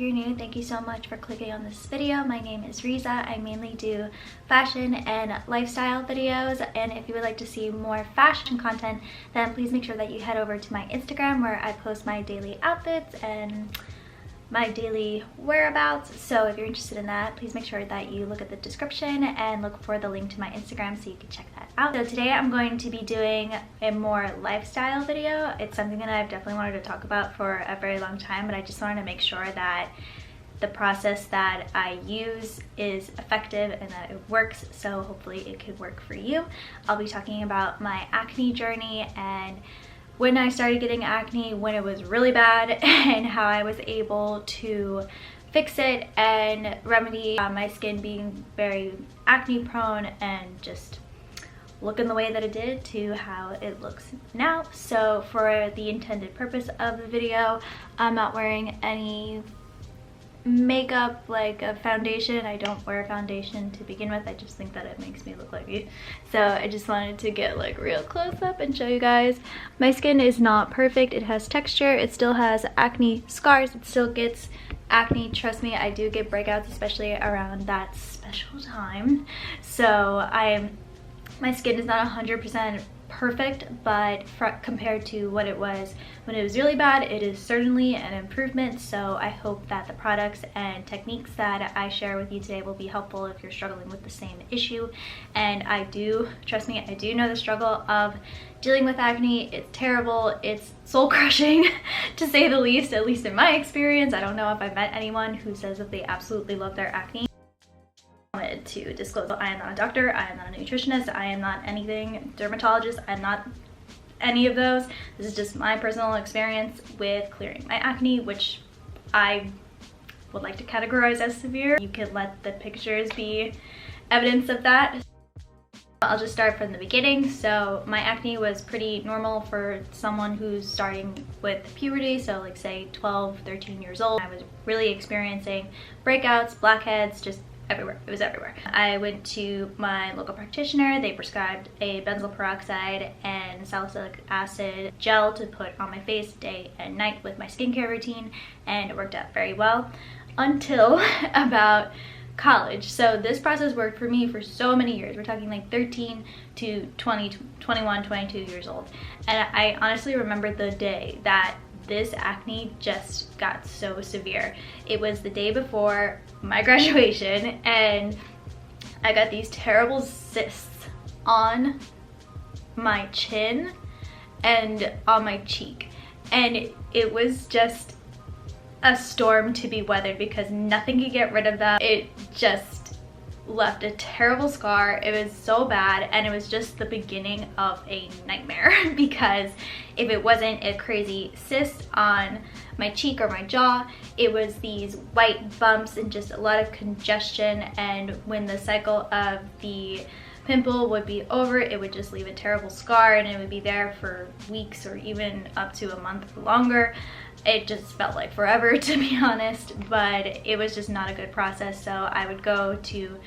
you're new, thank you so much for clicking on this video. My name is Ressa. I mainly do fashion and lifestyle videos, and if you would like to see more fashion content, then please make sure that you head over to my Instagram where I post my daily outfits and my daily whereabouts. So if you're interested in that, please make sure that you look at the description and look for the link to my Instagram so you can check that out. So today I'm going to be doing a more lifestyle video. It's something that I've definitely wanted to talk about for a very long time, but I just wanted to make sure that the process that I use is effective and that it works, so hopefully it could work for you. I'll be talking about my acne journey and when I started getting acne, when it was really bad, and how I was able to fix it and remedy my skin being very acne prone and just looking the way that it did to how it looks now. So for the intended purpose of the video, I'm not wearing any makeup like a foundation. I don't wear foundation to begin with. I just think that it makes me look like it. So I just wanted to get like real close up and show you guys. My skin is not perfect. It has texture. It still has acne scars. It still gets acne. Trust me, I do get breakouts, especially around that special time. So my skin is not 100% perfect, but compared to what it was when it was really bad, it is certainly an improvement. So I hope that the products and techniques that I share with you today will be helpful if you're struggling with the same issue. And I do, trust me, I do know the struggle of dealing with acne. It's terrible, it's soul crushing to say the least, at least in my experience. I don't know if I've met anyone who says that they absolutely love their acne. To disclose, I am not a doctor, I am not a nutritionist, I am not anything dermatologist, I'm not any of those. This is just my personal experience with clearing my acne, which I would like to categorize as severe. You could let the pictures be evidence of that. I'll just start from the beginning. So my acne was pretty normal for someone who's starting with puberty, so like say 12, 13 years old. I was really experiencing breakouts, blackheads, just everywhere. It was everywhere. I went to my local practitioner. They prescribed a benzoyl peroxide and salicylic acid gel to put on my face day and night with my skincare routine, and it worked out very well until about college. So this process worked for me for so many years. We're talking like 13 to 20, 21, 22 years old. And I honestly remember the day that this acne just got so severe. It was the day before my graduation, and I got these terrible cysts on my chin and on my cheek, and it was just a storm to be weathered because nothing could get rid of them. It just left a terrible scar. It was so bad, and it was just the beginning of a nightmare because if it wasn't a crazy cyst on my cheek or my jaw, it was these white bumps and just a lot of congestion, and when the cycle of the pimple would be over, it would just leave a terrible scar, and it would be there for weeks or even up to a month or longer. It just felt like forever, to be honest, but it was just not a good process. So I would go to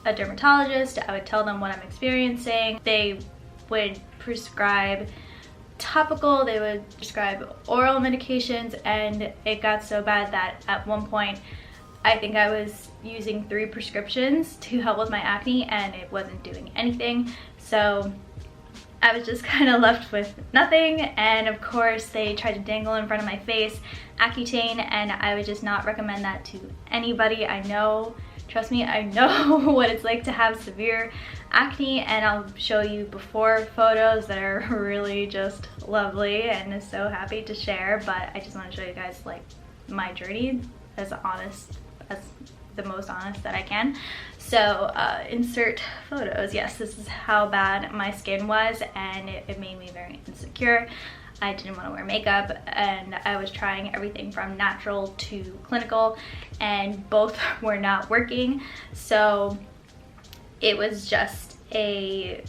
a dermatologist, I would tell them what I'm experiencing. They would prescribe topical, they would prescribe oral medications, and it got so bad that at one point I think I was using 3 prescriptions to help with my acne, and it wasn't doing anything. So I was just kind of left with nothing, and of course they tried to dangle in front of my face Accutane, and I would just not recommend that to anybody. I know, trust me, I know what it's like to have severe acne, and I'll show you before photos that are really just lovely and so happy to share, but I just want to show you guys like my journey as honest, as the most honest that I can. So insert photos. Yes, this is how bad my skin was, and it made me very insecure. I didn't want to wear makeup, and I was trying everything from natural to clinical, and both were not working. So it was just a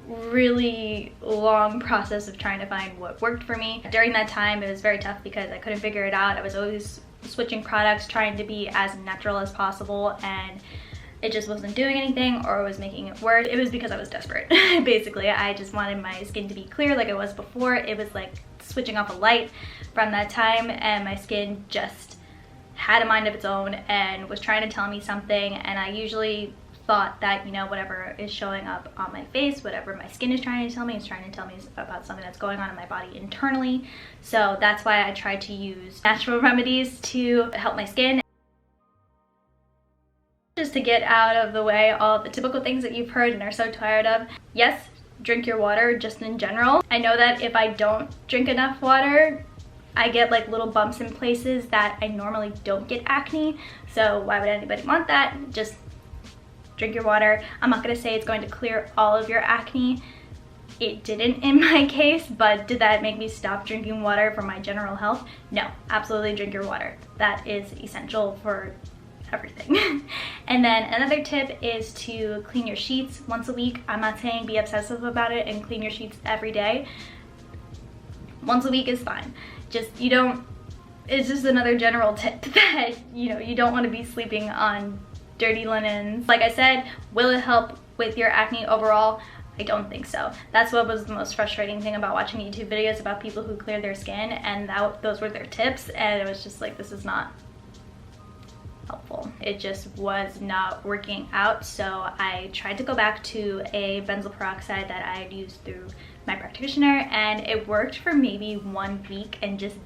really long process of trying to find what worked for me. During that time, it was very tough because I couldn't figure it out. I was always switching products, trying to be as natural as possible, and it just wasn't doing anything, or it was making it worse. It was because I was desperate. Basically, I just wanted my skin to be clear like it was before. It was like switching off a light from that time, and my skin just had a mind of its own and was trying to tell me something, and I usually thought that, you know, whatever is showing up on my face, whatever my skin is trying to tell me, is trying to tell me about something that's going on in my body internally. So that's why I tried to use natural remedies to help my skin, just to get out of the way all the typical things that you've heard and are so tired of. Yes, drink your water just in general. I know that if I don't drink enough water, I get like little bumps in places that I normally don't get acne. So why would anybody want that? Just drink your water. I'm not gonna say it's going to clear all of your acne. It didn't in my case, but did that make me stop drinking water for my general health? No, absolutely drink your water. That is essential for everything. And then another tip is to clean your sheets once a week. I'm not saying be obsessive about it and clean your sheets every day. Once a week is fine. It's just another general tip that, you know, you don't want to be sleeping on dirty linens. Like I said, will it help with your acne overall? I don't think so. That's what was the most frustrating thing about watching YouTube videos about people who cleared their skin, and those were their tips, and it was just like, this is not helpful. It just was not working out. So I tried to go back to a benzoyl peroxide that I had used through my practitioner, and it worked for maybe 1 week and just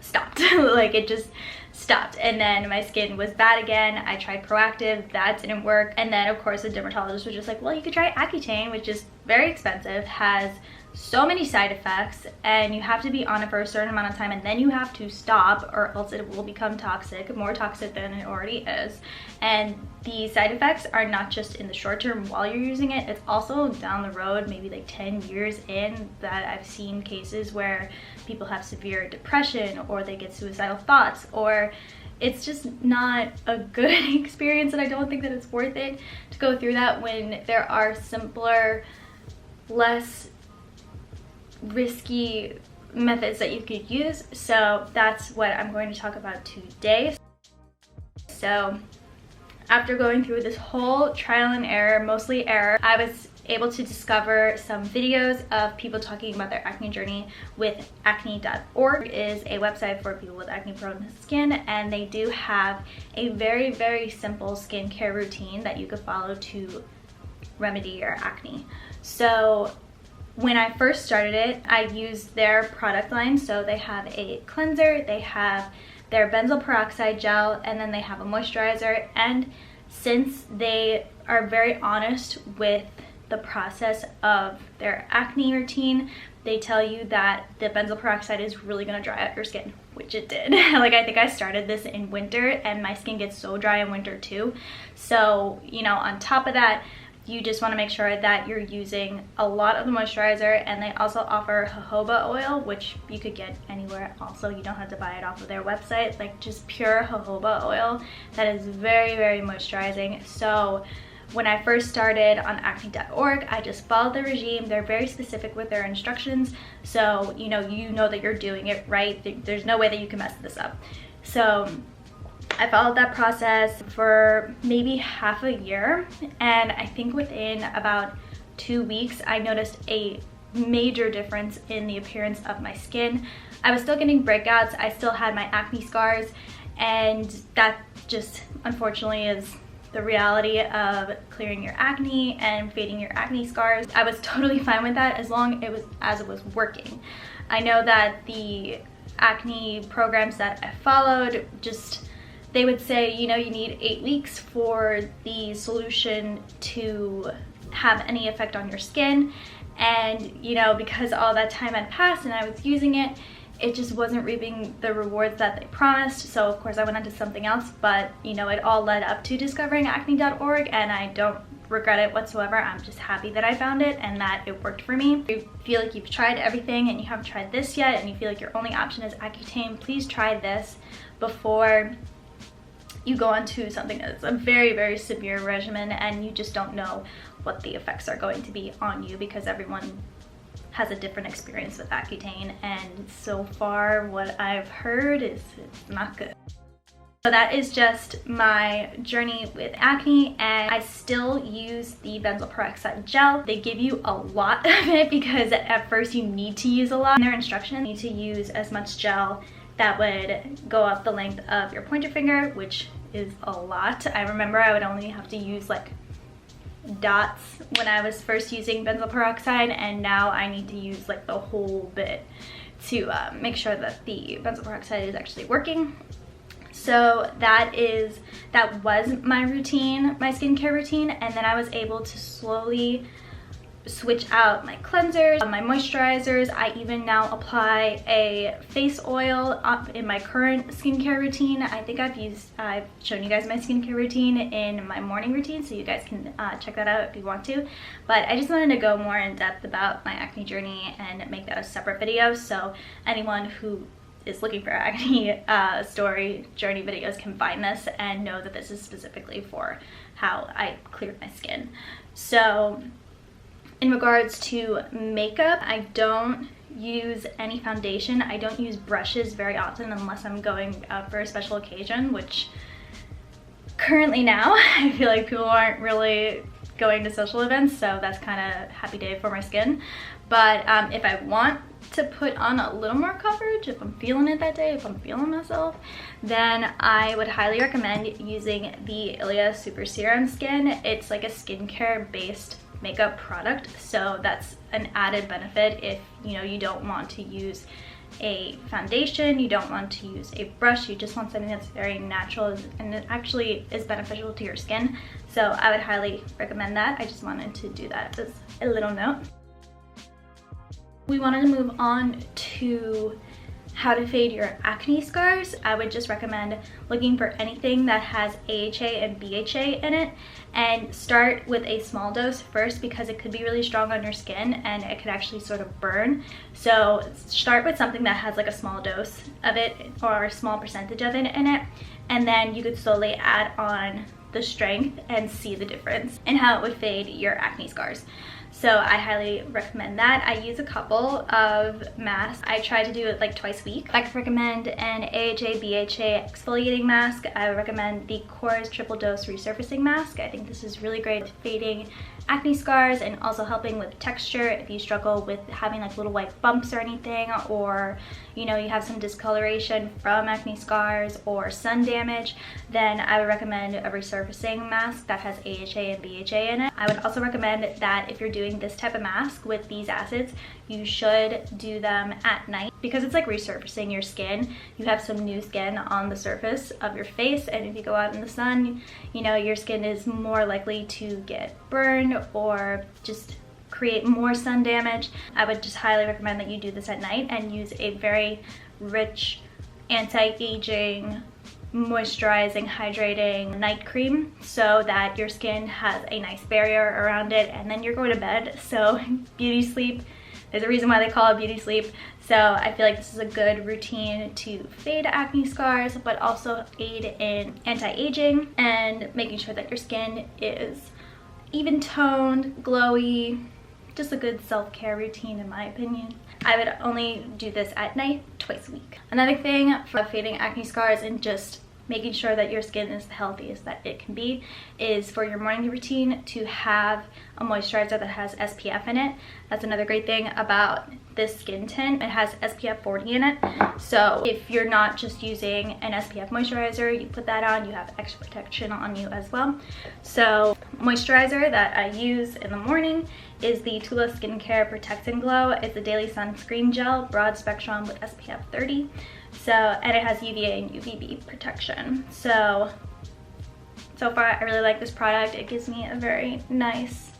stopped. Like, it just stopped, and then my skin was bad again. I tried Proactive, that didn't work, and then of course the dermatologist was just like, well, you could try Accutane, which is very expensive, has so many side effects, and you have to be on it for a certain amount of time, and then you have to stop or else it will become toxic, more toxic than it already is. And the side effects are not just in the short term while you're using it, it's also down the road, maybe like 10 years in, that I've seen cases where people have severe depression, or they get suicidal thoughts, or it's just not a good experience, and I don't think that it's worth it to go through that when there are simpler, less risky methods that you could use. So that's what I'm going to talk about today. So after going through this whole trial and error, mostly error, I was able to discover some videos of people talking about their acne journey with acne.org. Is a website for people with acne prone skin, and they do have a very, very simple skincare routine that you could follow to remedy your acne. So when I first started it, I used their product line. So they have a cleanser, they have their benzoyl peroxide gel, and then they have a moisturizer. And since they are very honest with the process of their acne routine, they tell you that the benzoyl peroxide is really gonna dry out your skin, which it did. Like, I think I started this in winter, and my skin gets so dry in winter too. So, you know, on top of that, you just want to make sure that you're using a lot of the moisturizer. And they also offer jojoba oil, which you could get anywhere also. You don't have to buy it off of their website, like just pure jojoba oil that is very, very moisturizing. So when I first started on acne.org, I just followed the regime. They're very specific with their instructions, so you know that you're doing it right. There's no way that you can mess this up. So I followed that process for maybe half a year, and I think within about 2 weeks I noticed a major difference in the appearance of my skin. I was still getting breakouts, I still had my acne scars, and that just unfortunately is the reality of clearing your acne and fading your acne scars. I was totally fine with that as long as it was working. I know that the acne programs that I followed, they would say, you know, you need 8 weeks for the solution to have any effect on your skin. And, you know, because all that time had passed and I was using it, it just wasn't reaping the rewards that they promised. So of course I went on to something else, but you know, it all led up to discovering acne.org, and I don't regret it whatsoever. I'm just happy that I found it and that it worked for me. If you feel like you've tried everything and you haven't tried this yet, and you feel like your only option is Accutane, please try this before you go on to something that's a very, very severe regimen and you just don't know what the effects are going to be on you, because everyone has a different experience with Accutane, and so far what I've heard is it's not good. So that is just my journey with acne, and I still use the benzoyl peroxide gel. They give you a lot of it because at first you need to use a lot. In their instructions, you need to use as much gel that would go up the length of your pointer finger, which is a lot. I remember I would only have to use like dots when I was first using benzoyl peroxide, and now I need to use like the whole bit to make sure that the benzoyl peroxide is actually working. So that was my routine, my skincare routine, and then I was able to slowly switch out my cleansers, my moisturizers. I even now apply a face oil up in my current skincare routine. I think I've shown you guys my skincare routine in my morning routine, so you guys can check that out if you want to. But I just wanted to go more in depth about my acne journey and make that a separate video, so anyone who is looking for acne story journey videos can find this and know that this is specifically for how I cleared my skin. So in regards to makeup, I don't use any foundation. I don't use brushes very often unless I'm going out for a special occasion, which currently now I feel like people aren't really going to social events, so that's kind of happy day for my skin. But if I want to put on a little more coverage, if I'm feeling it that day, if I'm feeling myself, then I would highly recommend using the Ilia Super Serum Skin. It's like a skincare based makeup product, so that's an added benefit if you don't want to use a foundation, you don't want to use a brush, you just want something that's very natural and it actually is beneficial to your skin. So I would highly recommend that. I just wanted to do that as a little note. We wanted to move on to how to fade your acne scars. I would just recommend looking for anything that has AHA and BHA in it, and start with a small dose first because it could be really strong on your skin and it could actually sort of burn. So start with something that has like a small dose of it or a small percentage of it in it, and then you could slowly add on the strength and see the difference in how it would fade your acne scars. So I highly recommend that. I use a couple of masks. I try to do it like twice a week. I could recommend an AHA BHA exfoliating mask. I would recommend the Core's triple dose resurfacing mask. I think this is really great at fading acne scars and also helping with texture if you struggle with having like little white bumps or anything, or you have some discoloration from acne scars or sun damage, then I would recommend a resurfacing mask that has AHA and BHA in it. I would also recommend that if you're doing this type of mask with these acids, you should do them at night because it's like resurfacing your skin. You have some new skin on the surface of your face, and if you go out in the sun, your skin is more likely to get burned or just create more sun damage. I would just highly recommend that you do this at night and use a very rich anti-aging, moisturizing, hydrating night cream so that your skin has a nice barrier around it, and then you're going to bed. So beauty sleep, there's a reason why they call it beauty sleep. So I feel like this is a good routine to fade acne scars, but also aid in anti-aging and making sure that your skin is even toned, glowy, just a good self-care routine in my opinion. I would only do this at night twice a week. Another thing for fading acne scars and just making sure that your skin is the healthiest that it can be is for your morning routine to have a moisturizer that has SPF in it. That's another great thing about this skin tint. It has SPF 40 in it. So if you're not just using an SPF moisturizer, you put that on, you have extra protection on you as well. So moisturizer that I use in the morning is the Tula Skincare Protect and Glow. It's a daily sunscreen gel, broad spectrum with SPF 30. And it has UVA and UVB protection. So far I really like this product. It gives me a very nice,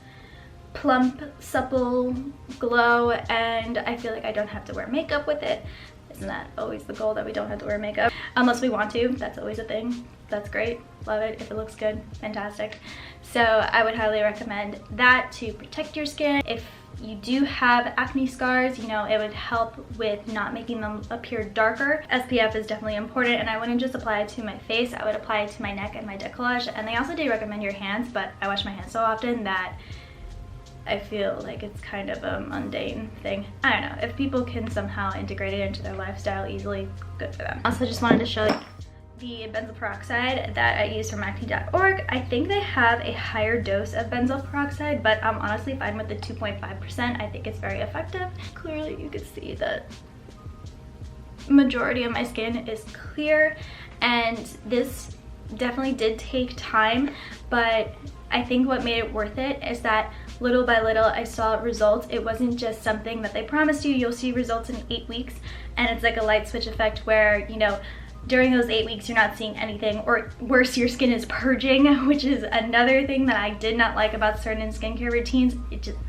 plump, supple glow, and I feel like I don't have to wear makeup with it. Isn't that always the goal, that we don't have to wear makeup? Unless we want to, that's always a thing. That's great, love it. If it looks good, fantastic. So I would highly recommend that to protect your skin. If you do have acne scars, it would help with not making them appear darker. SPF is definitely important, and I wouldn't just apply it to my face, I would apply it to my neck and my décolletage. And they also do recommend your hands, but I wash my hands so often that I feel like it's kind of a mundane thing. I don't know, if people can somehow integrate it into their lifestyle easily, good for them. Also just wanted to show you the benzoyl peroxide that I use from acne.org. I think they have a higher dose of benzoyl peroxide, but I'm honestly fine with the 2.5%. I think it's very effective. Clearly you can see that majority of my skin is clear, and this definitely did take time, but I think what made it worth it is that little by little I saw results. It wasn't just something that they promised you'll see results in 8 weeks, and it's like a light switch effect where, you know, during those 8 weeks you're not seeing anything, or worse, your skin is purging, which is another thing that I did not like about certain skincare routines.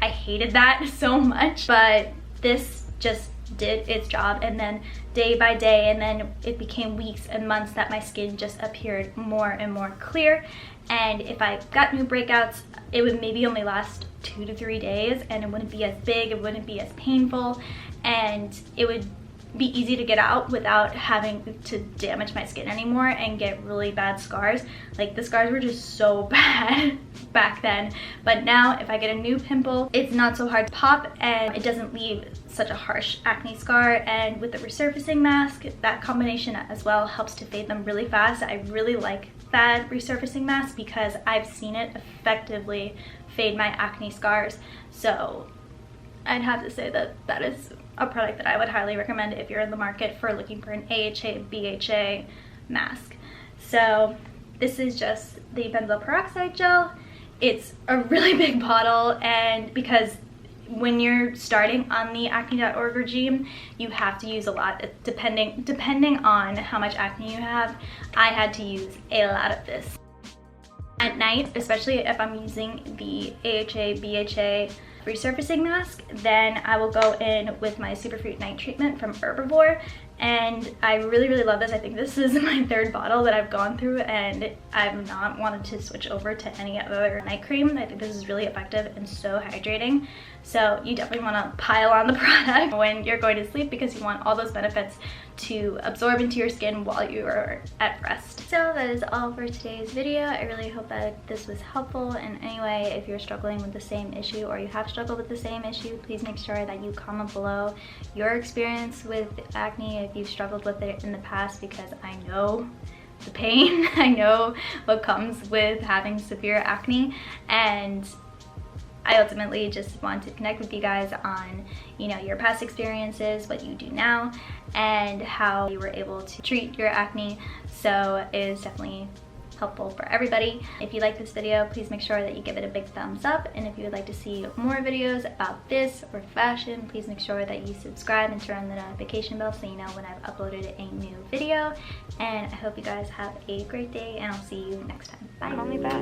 I hated that so much, but this just did its job, and then day by day, and then it became weeks and months that my skin just appeared more and more clear. And if I got new breakouts, it would maybe only last 2 to 3 days, and it wouldn't be as big, it wouldn't be as painful, and it would be easy to get out without having to damage my skin anymore and get really bad scars. Like, the scars were just so bad back then, but now if I get a new pimple, it's not so hard to pop, and it doesn't leave such a harsh acne scar. And with the resurfacing mask, that combination as well helps to fade them really fast. I really like that resurfacing mask because I've seen it effectively fade my acne scars. So I'd have to say that that is a product that I would highly recommend if you're in the market for looking for an AHA, BHA mask. So this is just the Benzoyl Peroxide Gel. It's a really big bottle, and because when you're starting on the acne.org regime, you have to use a lot, depending on how much acne you have. I had to use a lot of this. At night, especially if I'm using the AHA, BHA resurfacing mask, then I will go in with my Superfruit Night Treatment from Herbivore, and I really love this. I think this is my 3rd bottle that I've gone through, and I've not wanted to switch over to any other night cream. I think this is really effective and so hydrating. So you definitely want to pile on the product when you're going to sleep, because you want all those benefits to absorb into your skin while you are at rest. So that is all for today's video. I really hope that this was helpful in any way. If you're struggling with the same issue, or you have struggled with the same issue, please make sure that you comment below your experience with acne, if you've struggled with it in the past, because I know the pain. I know what comes with having severe acne, and I ultimately just want to connect with you guys on, you know, your past experiences, what you do now, and how you were able to treat your acne. So it is definitely helpful for everybody. If you like this video, please make sure that you give it a big thumbs up, and if you would like to see more videos about this or fashion, please make sure that you subscribe and turn on the notification bell so you know when I've uploaded a new video. And I hope you guys have a great day, and I'll see you next time. Bye. Call me back.